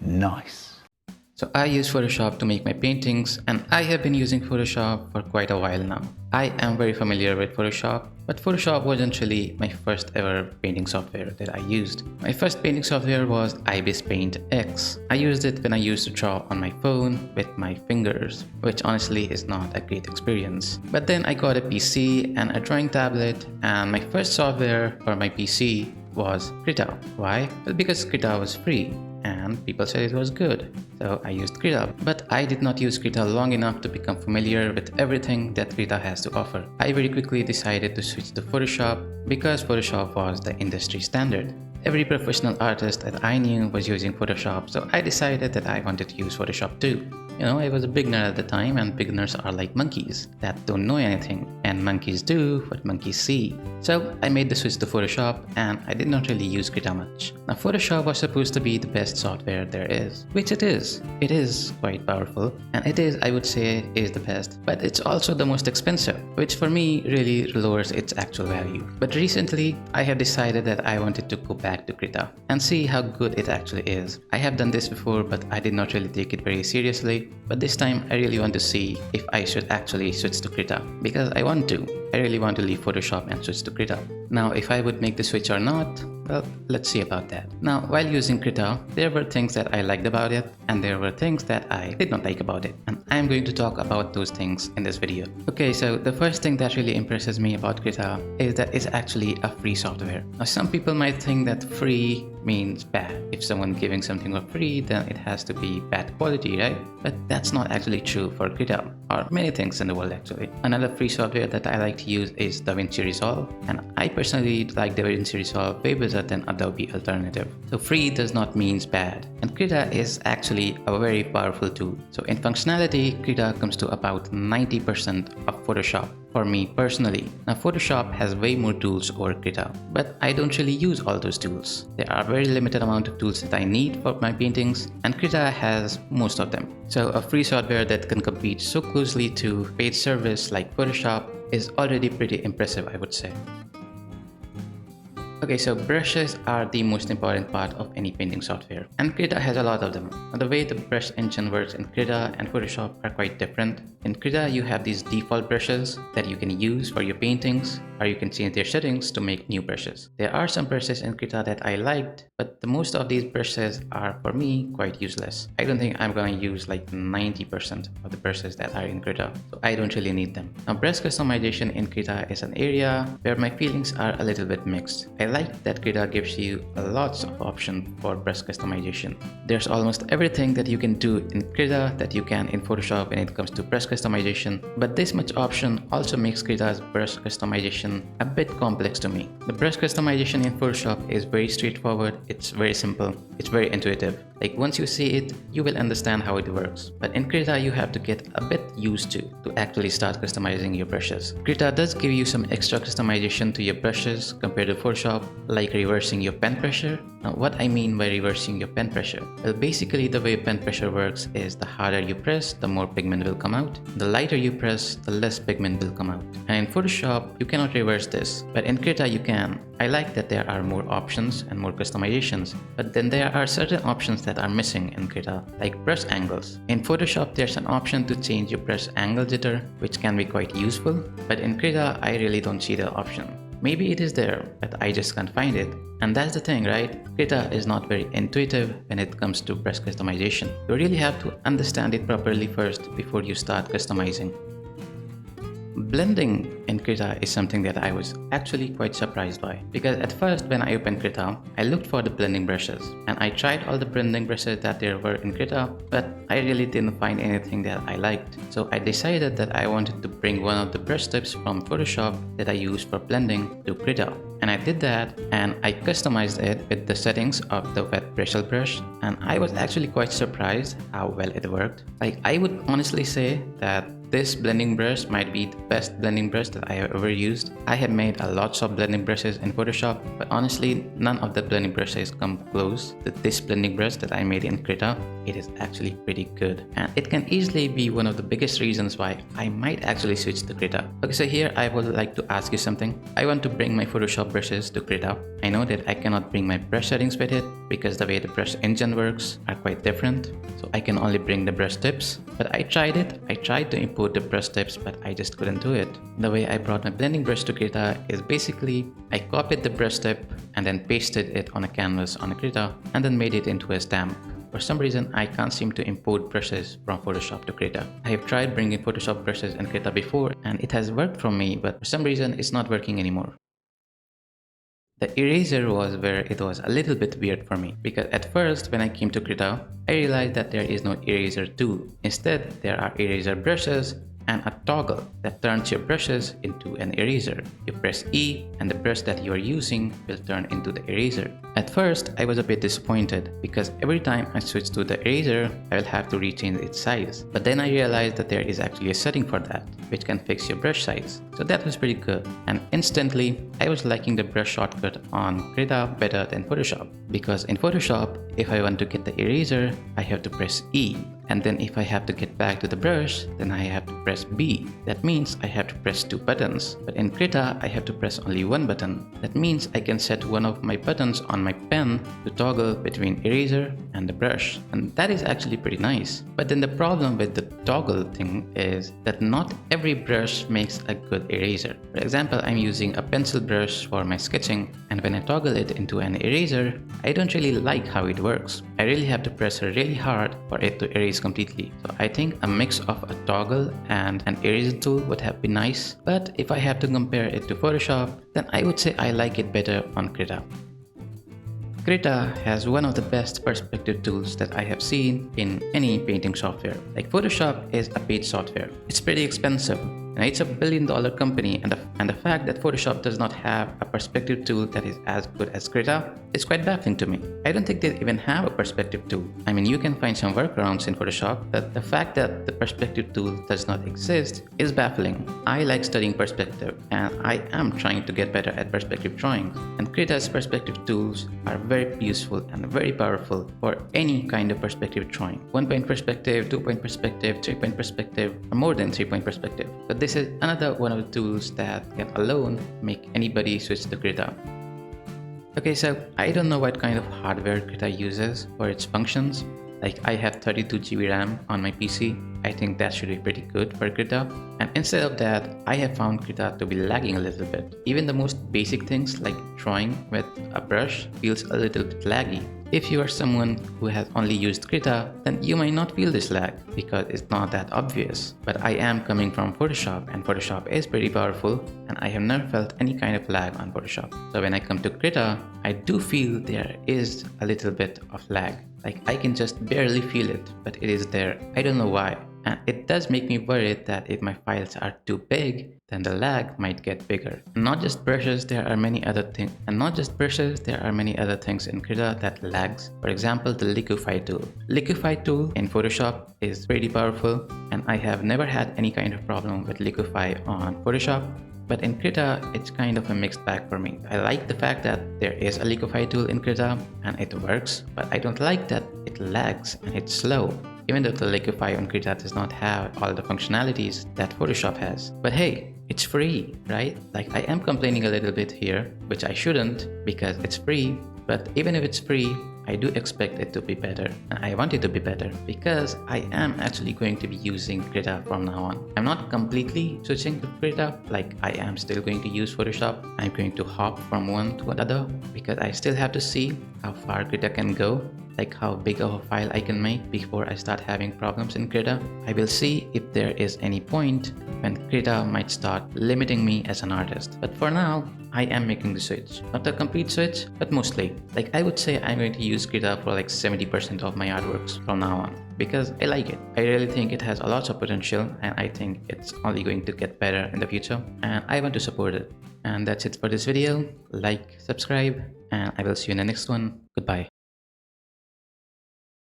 Nice. So I use Photoshop to make my paintings, and I have been using Photoshop for quite a while now. I am very familiar with Photoshop, but Photoshop wasn't really my first ever painting software that I used. My first painting software was Ibis Paint X. I used it when I used to draw on my phone with my fingers, which honestly is not a great experience. But then I got a PC and a drawing tablet, and my first software for my PC was Krita. Why? Well, because Krita was free and people said it was good. So I used Krita. But I did not use Krita long enough to become familiar with everything that Krita has to offer. I very quickly decided to switch to Photoshop because Photoshop was the industry standard. Every professional artist that I knew was using Photoshop, so I decided that I wanted to use Photoshop too. I was a beginner at the time, and beginners are like monkeys that don't know anything, and monkeys do what monkeys see. So I made the switch to Photoshop, and I did not really use Krita much. Now, Photoshop was supposed to be the best software there is, which it is. It is quite powerful, and it is, I would say, is the best, but it's also the most expensive, which for me really lowers its actual value. But recently, I have decided that I wanted to go back to Krita and see how good it actually is. I have done this before, but I did not really take it very seriously. But this time I really want to see if I should actually switch to Krita, because I want to. I really want to leave Photoshop and switch to Krita. Now, if I would make the switch or not, well, let's see about that. Now, while using Krita, there were things that I liked about it, and there were things that I did not like about it. And I'm going to talk about those things in this video. Okay, so the first thing that really impresses me about Krita is that it's actually a free software. Now, some people might think that free means bad. If someone giving something for free, then it has to be bad quality, right? But that's not actually true for Krita, or many things in the world actually. Another free software that I like to use is Davinci Resolve, and I personally like Davinci Resolve way better than Adobe alternative. So free does not mean bad, and Krita is actually a very powerful tool. So in functionality, Krita comes to about 90% of Photoshop for me personally. Now, Photoshop has way more tools over Krita, but I don't really use all those tools. There are very limited amount of tools that I need for my paintings, and Krita has most of them. So a free software that can compete so closely to paid service like Photoshop is already pretty impressive, I would say. Okay, so brushes are the most important part of any painting software, and Krita has a lot of them. Now, the way the brush engine works in Krita and Photoshop are quite different. In Krita, you have these default brushes that you can use for your paintings, or you can change their settings to make new brushes. There are some brushes in Krita that I liked, but the most of these brushes are for me quite useless. I don't think I'm going to use like 90% of the brushes that are in Krita, so I don't really need them. Now, brush customization in Krita is an area where my feelings are a little bit mixed. I like that Krita gives you lots of options for brush customization. There's almost everything that you can do in Krita that you can in Photoshop when it comes to brush customization, but this much option also makes Krita's brush customization a bit complex to me. The brush customization in Photoshop is very straightforward, it's very simple, it's very intuitive. Like once you see it, you will understand how it works. But in Krita, you have to get a bit used to actually start customizing your brushes. Krita does give you some extra customization to your brushes compared to Photoshop, like reversing your pen pressure. Now, what I mean by reversing your pen pressure? Well, basically the way pen pressure works is the harder you press, the more pigment will come out. The lighter you press, the less pigment will come out. And in Photoshop, you cannot reverse this, but in Krita you can. I like that there are more options and more customizations, but then there are certain options that are missing in Krita, like brush angles. In Photoshop, there's an option to change your brush angle jitter, which can be quite useful, but in Krita, I really don't see the option. Maybe it is there, but I just can't find it. And that's the thing, right? Krita is not very intuitive when it comes to brush customization. You really have to understand it properly first before you start customizing. Blending in Krita is something that I was actually quite surprised by, because at first when I opened Krita, I looked for the blending brushes and I tried all the blending brushes that there were in Krita, but I really didn't find anything that I liked. So I decided that I wanted to bring one of the brush tips from Photoshop that I use for blending to Krita. And I did that, and I customized it with the settings of the wet bristle brush, and I was actually quite surprised how well it worked. Like, I would honestly say that This blending brush might be the best blending brush that I have ever used. I have made a lots of blending brushes in Photoshop, but honestly, none of the blending brushes come close to this blending brush that I made in Krita. It is actually pretty good, and it can easily be one of the biggest reasons why I might actually switch to Krita. Okay, so here I would like to ask you something. I want to bring my Photoshop brushes to Krita. I know that I cannot bring my brush settings with it because the way the brush engine works are quite different, so I can only bring the brush tips. But I tried it. I tried to import the brush tips, but I just couldn't do it. The way I brought my blending brush to Krita is basically I copied the brush tip and then pasted it on a canvas on a Krita and then made it into a stamp. For some reason, I can't seem to import brushes from Photoshop to Krita. I have tried bringing Photoshop brushes in Krita before and it has worked for me, but for some reason it's not working anymore. The eraser was where it was a little bit weird for me, because at first when I came to Krita, I realized that there is no eraser tool. Instead, there are eraser brushes and a toggle that turns your brushes into an eraser. You press E and the brush that you are using will turn into the eraser. At first, I was a bit disappointed because every time I switch to the eraser, I will have to rechange its size. But then I realized that there is actually a setting for that, which can fix your brush size. So that was pretty good. And instantly, I was liking the brush shortcut on Krita better than Photoshop. Because in Photoshop, if I want to get the eraser, I have to press E. And then if I have to get back to the brush, then I have to press B. That means I have to press 2 buttons. But in Krita, I have to press only 1 button. That means I can set one of my buttons on my pen to toggle between eraser and the brush. And that is actually pretty nice. But then the problem with the toggle thing is that not every brush makes a good eraser. For example, I'm using a pencil brush for my sketching, and when I toggle it into an eraser, I don't really like how it works. I really have to press really hard for it to erase completely. So I think a mix of a toggle and an eraser tool would have been nice. But if I have to compare it to Photoshop, then I would say I like it better on Krita. Krita has one of the best perspective tools that I have seen in any painting software. Like Photoshop is a paid software. It's pretty expensive. And it's a billion-dollar company, and the fact that Photoshop does not have a perspective tool that is as good as Krita is quite baffling to me. I don't think they even have a perspective tool. I mean, you can find some workarounds in Photoshop, but the fact that the perspective tool does not exist is baffling. I like studying perspective, and I am trying to get better at perspective drawing. And Krita's perspective tools are very useful and very powerful for any kind of perspective drawing. 1-point perspective, 2-point perspective, 3-point perspective, or more than 3-point perspective. But this is another one of the tools that can alone make anybody switch to Krita. Okay, so I don't know what kind of hardware Krita uses for its functions. Like I have 32 GB RAM on my PC. I think that should be pretty good for Krita. And instead of that, I have found Krita to be lagging a little bit. Even the most basic things like drawing with a brush feels a little bit laggy. If you are someone who has only used Krita, then you might not feel this lag because it's not that obvious. But I am coming from Photoshop, and Photoshop is pretty powerful, and I have never felt any kind of lag on Photoshop. So when I come to Krita, I do feel there is a little bit of lag. Like I can just barely feel it, but it is there. I don't know why. And it does make me worried that if my files are too big, then the lag might get bigger. And not just brushes, there are many other things. And not just brushes, there are many other things in Krita that lags. For example, the liquify tool. Liquify tool in Photoshop is pretty powerful, and I have never had any kind of problem with liquify on Photoshop. But in Krita, it's kind of a mixed bag for me. I like the fact that there is a liquify tool in Krita and it works, but I don't like that it lags and it's slow. Even though the liquify on Krita does not have all the functionalities that Photoshop has. But hey, it's free, right? Like I am complaining a little bit here, which I shouldn't because it's free. But even if it's free, I do expect it to be better, and I want it to be better because I am actually going to be using Krita from now on. I'm not completely switching to Krita, like I am still going to use Photoshop. I'm going to hop from one to another because I still have to see how far Krita can go, like how big of a file I can make before I start having problems in Krita. I will see if there is any point when Krita might start limiting me as an artist. But for now, I am making the switch. Not a complete switch, but mostly. Like I would say I'm going to use Krita for like 70% of my artworks from now on because I like it. I really think it has a lot of potential, and I think it's only going to get better in the future, and I want to support it. And that's it for this video. Like, subscribe, and I will see you in the next one. Goodbye.